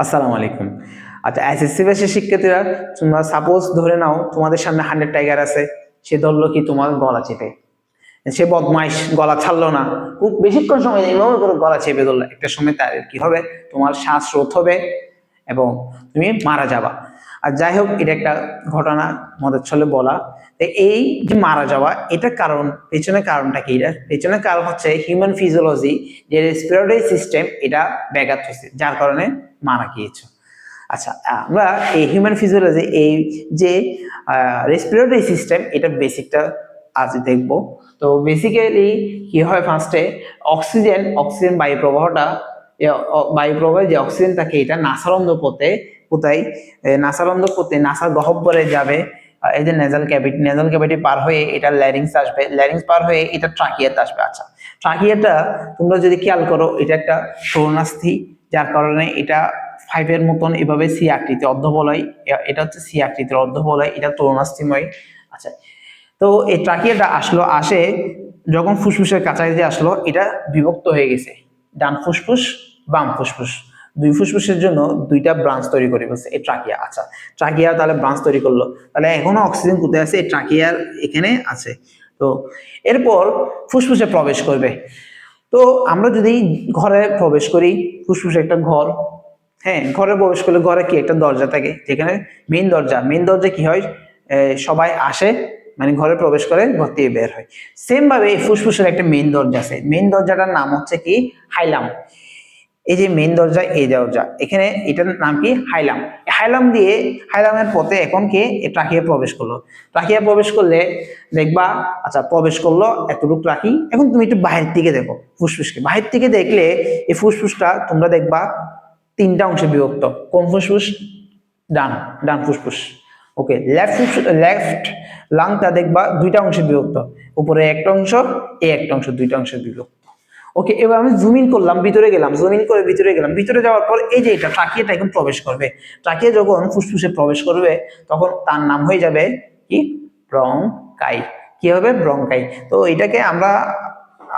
আসসালামু আলাইকুম। আচ্ছা, এসএসসি ব্যাচের শিক্ষার্থীরা, তোমরা সাপোজ ধরে নাও তোমাদের সামনে 100 টাইগার আছে। সে ধরলো কি তোমার গলা চেপে, সে বদমাইশ, গলা ছাড়লো না, খুব বেশিক্ষণ সময় এইভাবে করে গলা চেপে ধরলো। একটা সময় তার কি হবে, তোমার শ্বাসরোধ হবে এবং তুমি মারা যাবা। আর যাই হোক, এটা একটা ঘটনা মদের ছলে বলা। তো এই যে মারা যাওয়া, এটার কারণ, পেছনের কারণটা কি? এটার পেছনের কারণ হচ্ছে হিউম্যান ফিজিওলজি, যে রেসপিরেটরি সিস্টেম, এটা ব্যাঘাত হয়েছে, যার কারণে মারা গিয়েছো। আচ্ছা, আমরা এই হিউম্যান ফিজিওলজি, এই যে রেসপিরেটরি সিস্টেম, এটা বেসিকটা আজ দেখব। তো বেসিক্যালি কি হয়, ফার্স্টে অক্সিজেন বায়ু প্রবাহটা, বায়ু প্রবাহে যে অক্সিজেন থাকে, এটা নাসারন্ধ্র পথে, কোথায় নাসারন্ধ্র পথে, নাসার গহ্বরে যাবে। এই যে নেজাল ক্যাভিটি পার হয়ে এটা ল্যারিংস আসবে, ল্যারিংস পার হয়ে এটা ট্রাকিয়াতে আসবে। আচ্ছা, ট্রাকিয়াটা তোমরা যদি খেয়াল করো, এটা একটা তরুণাস্থি, যার কারণে এটা ফাইভের মতন এভাবে সি আকৃতি অর্ধবলয়। এটা হচ্ছে সি আকৃতির অর্ধবলয়, এটা তরুণাস্থিময়। আচ্ছা, তো এই ট্রাকিয়াটা আসে যখন ফুসফুসের কাছাকাছি আসলো, এটা বিভক্ত হয়ে গেছে, ডান ফুসফুস, বাম ফুসফুস, দুই ফুসফুসের জন্য দুইটা ব্রাঞ্চ তৈরি করে ফেলছে এই ট্রাকিয়া। আচ্ছা, ট্রাকিয়া তাহলে ব্রাঞ্চ তৈরি করলো, তাহলে এখনো অক্সিজেন কোথায় আছে? এই ট্রাকিয়ার এখানে আছে। তো এরপর ফুসফুসে প্রবেশ করবে। তো আমরা যদি ঘরে প্রবেশ করি, ফুসফুসে একটা ঘর, হ্যাঁ, ঘরে প্রবেশ করলে ঘরে কি একটা দরজা থাকে, যেখানে মেইন দরজা কি হয়, সবাই আসে, মানে ঘরে প্রবেশ করে, ঘর থেকে বের হয়। সেম ভাবে এই ফুসফুসের একটা মেইন দরজা আছে, মেইন দরজাটার নাম হচ্ছে কি, হাইলাম। এই যে মেইন দরজা, এই দরজা, এখানে এটার নাম কি, হাইলাম। হাইলামের পথে এখন কে ট্রাকিয়া প্রবেশ করলো। ট্রাকিয়া প্রবেশ করলে দেখবা, আচ্ছা, প্রবেশ করলো এতটুকু ট্রাকি। এখন তুমি একটু বাহির থেকে দেখো ফুসফুসকে, বাহির থেকে দেখলে এই ফুসফুসটা তোমরা দেখবা তিনটা অংশে বিভক্ত। কোন ফুসফুস? ডান ডান ফুসফুস। ওকে, লেফট লাংটা দেখবা দুইটা অংশে বিভক্ত, উপরে একটা অংশ, এই একটা অংশ, দুইটা অংশে বিভক্ত। ওকে, এবার আমি জুম ইন করলাম, ভিতরে গেলাম, জুম ইন করে ভিতরে গেলাম। ভিতরে যাওয়ার পর এই যে এটা ট্রাকিয়াটা এখন প্রবেশ করবে। ট্রাকিয়া যখন ফুসফুসে প্রবেশ করবে, তখন তার নাম হয়ে যাবে কি, ব্রঙ্কাই। কি হবে? ব্রঙ্কাই। তো এটাকে আমরা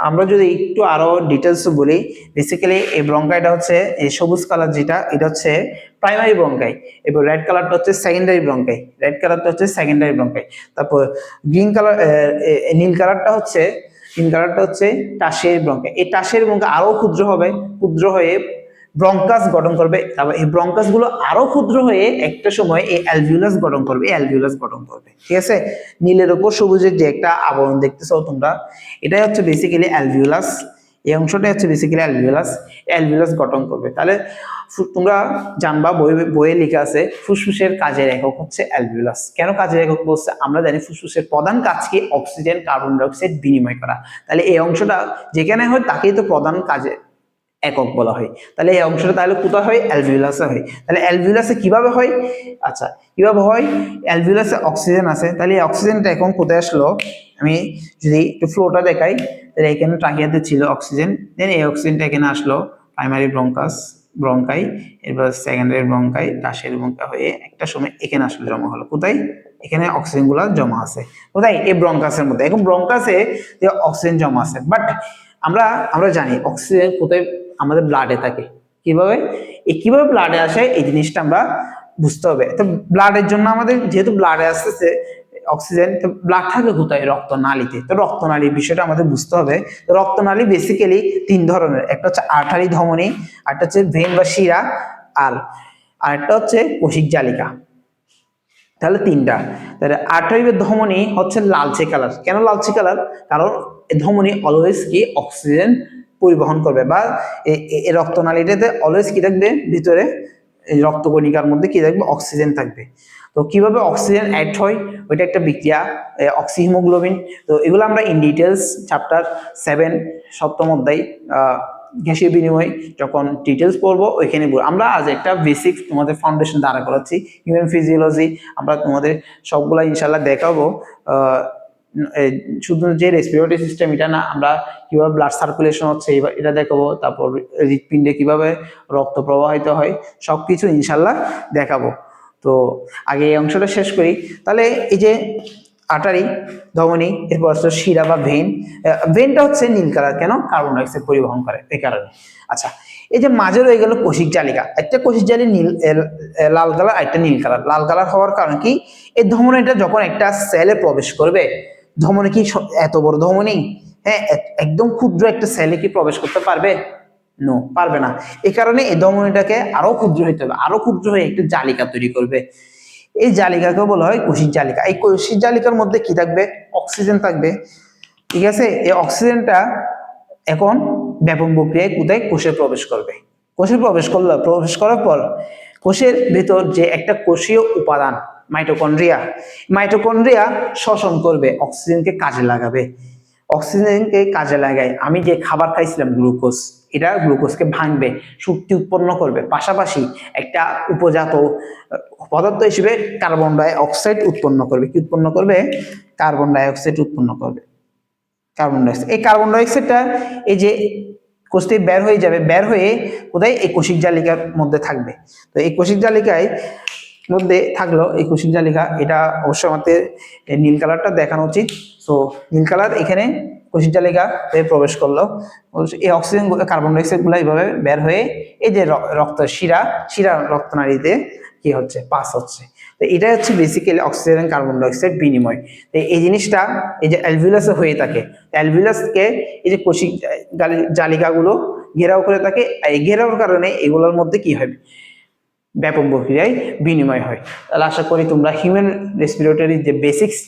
আমরা যদি একটু আরো ডিটেলস বলি, বেসিক্যালি এই ব্রঙ্কাইটা হচ্ছে, এই সবুজ কালার যেটা, এটা হচ্ছে প্রাইমারি ব্রঙ্কাই, এবং রেড কালারটা হচ্ছে সেকেন্ডারি ব্রঙ্কাই। তারপর গ্রিন কালার, নীল কালারটা হচ্ছে টাসের ব্রঙ্কাই। এই টাসের ব্রঙ্কাই আরো ক্ষুদ্র হবে, ক্ষুদ্র হয়ে ব্রঙ্কাস গঠন করবে। তারপর এই ব্রঙ্কাস গুলো আরো ক্ষুদ্র হয়ে একটা সময় এই অ্যালভিউলাস গঠন করবে। ঠিক আছে, নীলের উপর সবুজের যে একটা আবরণ দেখতেছো তোমরা, এটাই হচ্ছে বেসিক্যালি অ্যালভিউলাস। এই অংশটাই হচ্ছে বেসিক্যালি অ্যালভিউলাস গঠন করবে। তাহলে তোমরা জানবা, বইয়ে লেখা আছে ফুসফুসের কাজের একক হচ্ছে অ্যালভিউলাস। কেন কাজের একক বলছে? আমরা জানি ফুসফুসের প্রধান কাজ কি, অক্সিজেন কার্বন ডাই অক্সাইড বিনিময় করা। তাহলে এই অংশটা যেখানে হয় তাকেই তো প্রধান কাজে একক বলা হয়। তাহলে এই অংশটা তাহলে কোথায় হয়? অ্যালভিউলাসে হয়। তাহলে অ্যালভিউলাসে কিভাবে হয়? আচ্ছা, কিভাবে হয়? অ্যালভিউলাসে অক্সিজেন আছে, তাহলে এই অক্সিজেনটা এখন কোথায় আসলো? আমি যদি একটু ফ্লোটা দেখাই, তাহলে এখানে ট্রাকিয়াতে ছিল অক্সিজেন, দেন এই অক্সিজেনটা এখানে আসলো প্রাইমারি ব্রঙ্কাই, এরপর সেকেন্ডারি ব্রঙ্কাই, টারশিয়ারি ব্রঙ্কাই হয়ে একটা সময় এখানে আসলে জমা হলো। কোথায়? এখানে অক্সিজেন গুলা জমা আছে। কোথায়? এই ব্রঙ্কাসের মধ্যে। এখন ব্রঙ্কাসে যে অক্সিজেন জমা আছে, বাট আমরা আমরা জানি অক্সিজেন কোথায়? আমাদের ব্লাডে থাকে। কিভাবে? কিভাবে ব্লাডে আসে, এই জিনিসটা আমরা বুঝতে হবে। তো ব্লাডের জন্য আমাদের, যেহেতু ব্লাডে আসতেছে অক্সিজেন, তো ব্লাড থাকে কোথায়? রক্তনালীতে। তো রক্তনালীর বিষয়টা আমাদের বুঝতে হবে। তো রক্তনালী বেসিক্যালি তিন ধরনের, একটা হচ্ছে আর্টারি ধমনী, একটা হচ্ছে ভেন বা শিরা, আর আরেকটা হচ্ছে কোষিক জালিকা। তাহলে তিনটা। তাহলে আর্টারি বা ধমনী হচ্ছে লালচে কালার। কেন লালচে কালার? কারণ ধমনী অলওয়েজ কি অক্সিজেন পরিবহন করবে, বা এই রক্তনালীটাতে অলওয়েজ কি থাকবে? ভিতরে এই রক্তকণিকার মধ্যে কি থাকবে? অক্সিজেন থাকবে। তো কিভাবে অক্সিজেন অ্যাড হয়, ওইটা একটা বিক্রিয়া, অক্সিহিমোগ্লোবিন। তো এগুলো আমরা ইন ডিটেলস চ্যাপ্টার 7 সপ্তম অধ্যায় গ্যাসীয় বিনিময় যখন ডিটেলস পড়বো ওইখানে আমরা আজ একটা বেসিক তোমাদের ফাউন্ডেশন দাঁড়া করাচ্ছি, হিউম্যান ফিজিওলজি। আমরা তোমাদের সবগুলা ইনশাল্লাহ দেখাবো। শুধু যে রেসপিরেটরি সিস্টেম এটা না, আমরা কিভাবে ব্লাড সার্কুলেশন হচ্ছে এটা দেখাবো, তারপর হৃৎপিণ্ডে কিভাবে রক্ত প্রবাহিত হয়, সবকিছু ইনশাল্লাহ দেখাবো। তো আগে এই অংশটা শেষ করি। তাহলে এই যে আর্টারি, ধমনী, এরপর হচ্ছে শিরা বা ভেন। ভেনটা হচ্ছে নীল কালার, কেন? কার্বন ডাইঅক্সাইড পরিবহন করে এই কারণে। আচ্ছা, এই যে মাঝে রয়ে গেল কোষিক জালিকা, একটা কোষিক জালি নীল লাল কালার, একটা নীল কালার। লাল কালার হওয়ার কারণ কি? এই ধমনীটা যখন একটা সেলে প্রবেশ করবে, ধমনী কি এত বড় ধমনী? হ্যাঁ, একদম ক্ষুদ্র একটা সেলে কি প্রবেশ করতে পারবে? নো, পারবে না। এই কারণে এই ধমনীটাকে আরো ক্ষুদ্র হইতে হবে, আরো ক্ষুদ্র হয়ে একটা জালিকা তৈরি করবে। এই জালিকাকে বলা হয় কোষিক জালিকা। এই কোষিক জালিকার মধ্যে কি থাকবে? অক্সিজেন থাকবে। ঠিক আছে, এই অক্সিজেনটা এখন ব্যাপন প্রক্রিয়ায় কোথায়? কোষে প্রবেশ করবে। কোষে প্রবেশ করার পর কোষের ভেতর যে একটা কোষীয় উপাদান মাইটোকন্ড্রিয়া, মাইটোকন্ড্রিয়া শ্বসন করবে, অক্সিজেনকে কাজে লাগাবে। অক্সিজেনকে কাজে লাগায় আমি যে খাবার খাইছিলাম গ্লুকোজ, এটা গ্লুকোজকে ভাঙবে, শক্তি উৎপন্ন করবে, পাশাপাশি একটা উপজাত পদার্থ হিসেবে কার্বন ডাই অক্সাইড উৎপন্ন করবে। কি উৎপন্ন করবে? কার্বন ডাই অক্সাইড উৎপন্ন করবে। কার্বন ডাই অক্সাইড, এই কার্বন ডাই অক্সাইডটা এই যে কোষ থেকে বের হয়ে যাবে, বের হয়ে কোথায়? এই কোষিক জালিকার মধ্যে থাকবে। তো এই কোষিক জালিকায় মধ্যে থাকলো এই কোষিক জালিকা, এটা অবশ্যই আমাদের নীল কালারটা দেখানো উচিত। সো নীল কালার এখানে কোষিক জালিকা প্রবেশ করলো, এই অক্সিজেন কার্বন ডাই অক্সাইড গুলো এইভাবে বের হয়ে এই যে রক্ত শিরা রক্তনালীতে কি হচ্ছে? পাস হচ্ছে। তো এটা হচ্ছে basically oxygen carbon die oxide বিনিময়। তো এই জিনিসটা এই যে অ্যালভিউলাসে হয়ে থাকে, অ্যালভিউলাসকে এই যে কোষিক জালিকাগুলো ঘেরাও করে থাকে। এই ঘেরাওর কারণে এগুলোর মধ্যে কি হয়? ব্যাপক প্রক্রিয়ায় বিনিময় হয়। তাহলে আশা করি তোমরা হিউম্যান রেসপিরেটরি যে বেসিক্স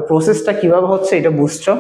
প্রসেসটা কিভাবে হচ্ছে এটা বুঝছো।